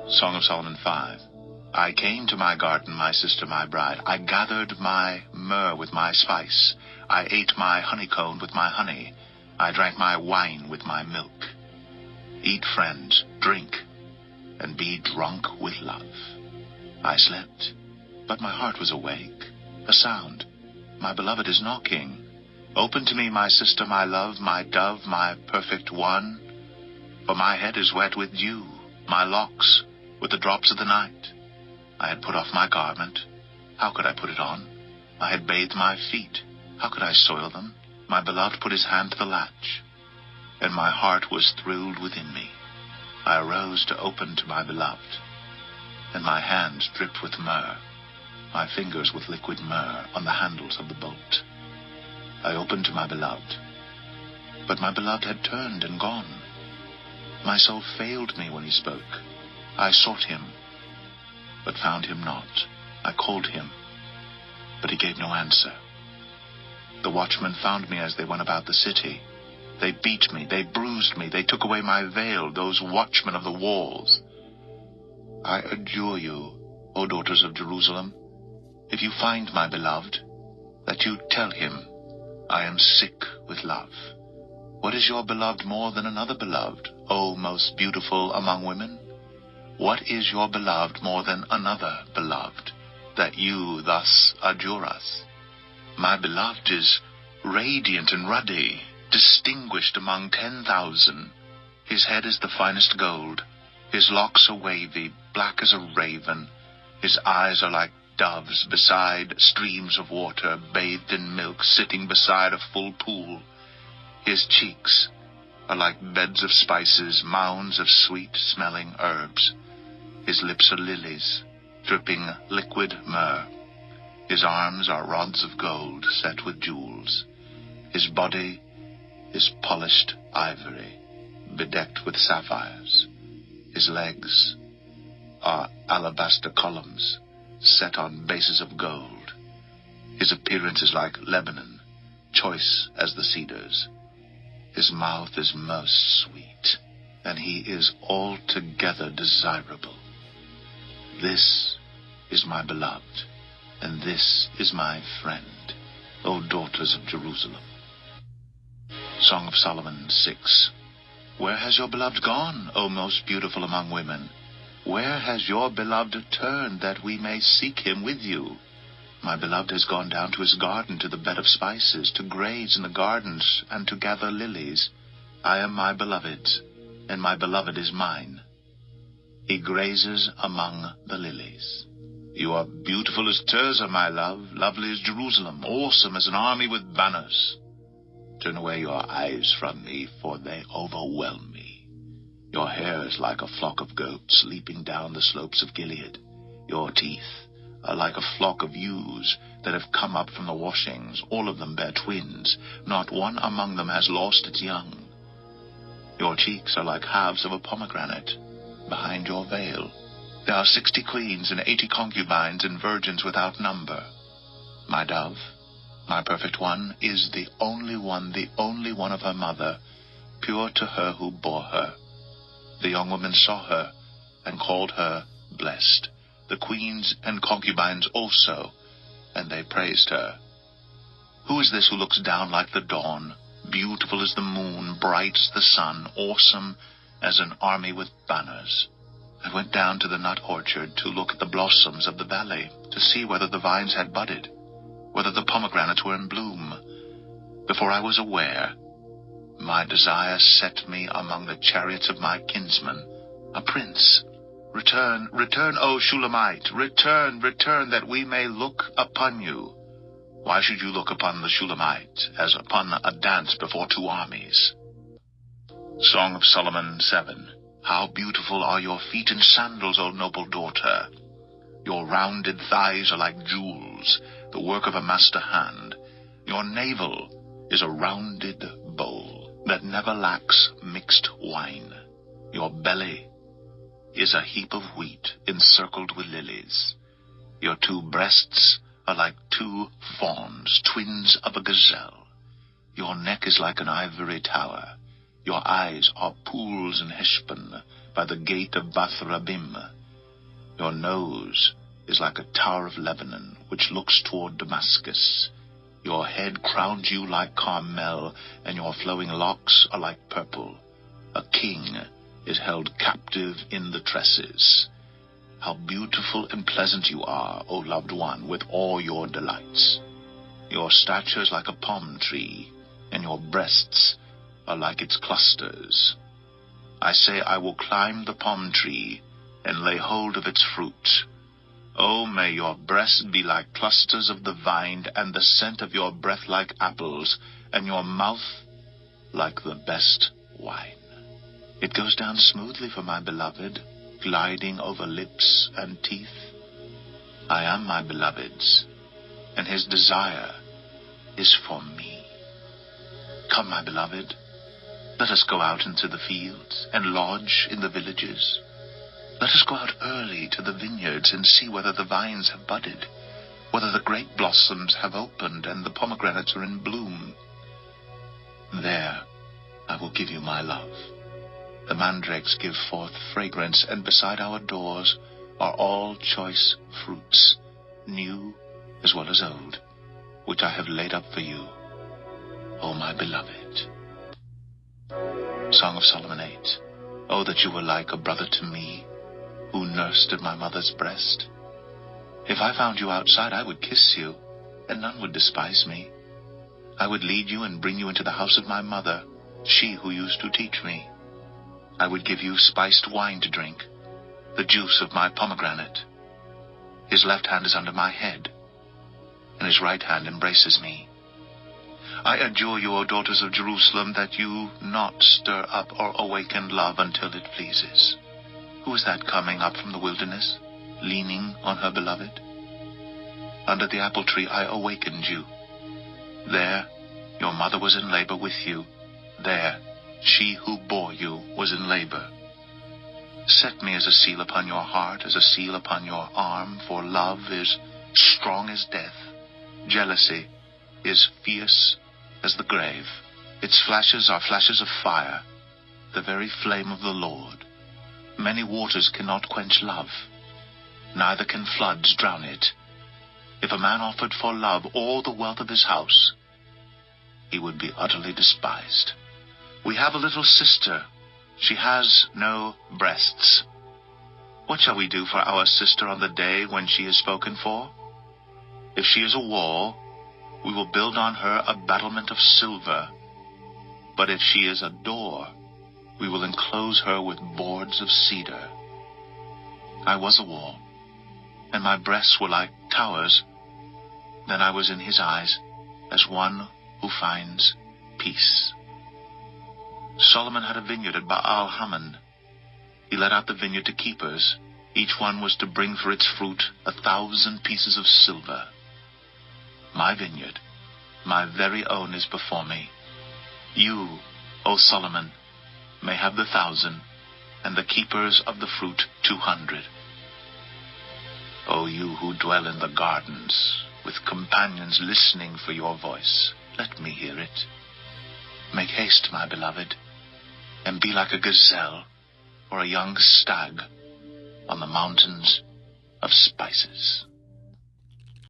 Song of Solomon 5. I came to my garden, my sister, my bride. I gathered my myrrh with my spice. I ate my honeycomb with my honey. I drank my wine with my milk. Eat, friends, drink, and be drunk with love. I slept, but my heart was awake. A sound. My beloved is knocking. Open to me, my sister, my love, my dove, my perfect one. For my head is wet with dew, my locks with the drops of the night. I had put off my garment. How could I put it on? I had bathed my feet. How could I soil them? My beloved put his hand to the latch, and my heart was thrilled within me. I arose to open to my beloved, and my hands dripped with myrrh, my fingers with liquid myrrh on the handles of the bolt. I opened to my beloved, but my beloved had turned and gone. My soul failed me when he spoke. I sought him, but found him not. I called him, but he gave no answer. The watchmen found me as they went about the city. They beat me, they bruised me, they took away my veil, those watchmen of the walls. I adjure you, O daughters of Jerusalem, if you find my beloved, that you tell him, I am sick with love. What is your beloved more than another beloved, O most beautiful among women? What is your beloved more than another beloved, that you thus adjure us? My beloved is radiant and ruddy, distinguished among 10,000. His head is the finest gold. His locks are wavy, black as a raven. His eyes are like doves beside streams of water, bathed in milk, sitting beside a full pool. His cheeks are like beds of spices, mounds of sweet-smelling herbs. His lips are lilies, dripping liquid myrrh. His arms are rods of gold set with jewels. His body is polished ivory, bedecked with sapphires. His legs are alabaster columns set on bases of gold. His appearance is like Lebanon, choice as the cedars. His mouth is most sweet, and he is altogether desirable. This is my beloved, and this is my friend, O daughters of Jerusalem. Song of Solomon 6. Where has your beloved gone, O most beautiful among women? Where has your beloved turned, that we may seek him with you? My beloved has gone down to his garden, to the bed of spices, to graze in the gardens, and to gather lilies. I am my beloved's, and my beloved is mine. He grazes among the lilies. You are beautiful as Tirzah, my love, lovely as Jerusalem, awesome as an army with banners. Turn away your eyes from me, for they overwhelm me. Your hair is like a flock of goats leaping down the slopes of Gilead. Your teeth are like a flock of ewes that have come up from the washings. All of them bear twins. Not one among them has lost its young. Your cheeks are like halves of a pomegranate behind your veil. There are 60 queens and 80 concubines and virgins without number. My dove, my perfect one, is the only one of her mother, pure to her who bore her. The young women saw her and called her blessed, the queens and concubines also, and they praised her. Who is this who looks down like the dawn, beautiful as the moon, bright as the sun, awesome as an army with banners? I went down to the nut orchard to look at the blossoms of the valley, to see whether the vines had budded, whether the pomegranates were in bloom. Before I was aware, my desire set me among the chariots of my kinsman, a prince. Return, return, O Shulamite, return, return, that we may look upon you. Why should you look upon the Shulamite as upon a dance before two armies? Song of Solomon 7. How beautiful are your feet in sandals, O noble daughter! Your rounded thighs are like jewels, the work of a master hand. Your navel is a rounded bowl that never lacks mixed wine. Your belly is a heap of wheat encircled with lilies. Your two breasts are like two fawns, twins of a gazelle. Your neck is like an ivory tower. Your eyes are pools in Heshbon, by the gate of Bath-rabbim. Your nose is like a tower of Lebanon, which looks toward Damascus. Your head crowns you like Carmel, and your flowing locks are like purple. A king is held captive in the tresses. How beautiful and pleasant you are, O loved one, with all your delights. Your stature is like a palm tree, and your breasts are like its clusters. I say, I will climb the palm tree and lay hold of its fruit. Oh, may your breasts be like clusters of the vine, and the scent of your breath like apples, and your mouth like the best wine. It goes down smoothly for my beloved, gliding over lips and teeth. I am my beloved's, and his desire is for me. Come, my beloved, let us go out into the fields and lodge in the villages. Let us go out early to the vineyards and see whether the vines have budded, whether the grape blossoms have opened and the pomegranates are in bloom. There I will give you my love. The mandrakes give forth fragrance, and beside our doors are all choice fruits, new as well as old, which I have laid up for you, O my beloved. Song of Solomon 8. Oh, that you were like a brother to me, who nursed at my mother's breast. If I found you outside, I would kiss you, and none would despise me. I would lead you and bring you into the house of my mother, she who used to teach me. I would give you spiced wine to drink, the juice of my pomegranate. His left hand is under my head, and his right hand embraces me. I adjure you, O daughters of Jerusalem, that you not stir up or awaken love until it pleases. Who is that coming up from the wilderness, leaning on her beloved? Under the apple tree I awakened you. There your mother was in labor with you. There she who bore you was in labor. Set me as a seal upon your heart, as a seal upon your arm, for love is strong as death. Jealousy is fierce as the grave. Its flashes are flashes of fire, the very flame of the Lord. Many waters cannot quench love, neither can floods drown it. If a man offered for love all the wealth of his house, he would be utterly despised. We have a little sister. She has no breasts. What shall we do for our sister on the day when she is spoken for? If she is a wall, we will build on her a battlement of silver. But if she is a door, we will enclose her with boards of cedar. I was a wall, and my breasts were like towers. Then I was in his eyes as one who finds peace. Solomon had a vineyard at Baal-Hamon. He let out the vineyard to keepers. Each one was to bring for its fruit 1,000 pieces of silver. My vineyard, my very own, is before me. You, O Solomon, may have the 1,000, and the keepers of the fruit 200. O you who dwell in the gardens, with companions listening for your voice, let me hear it. Make haste, my beloved, and be like a gazelle or a young stag on the mountains of spices.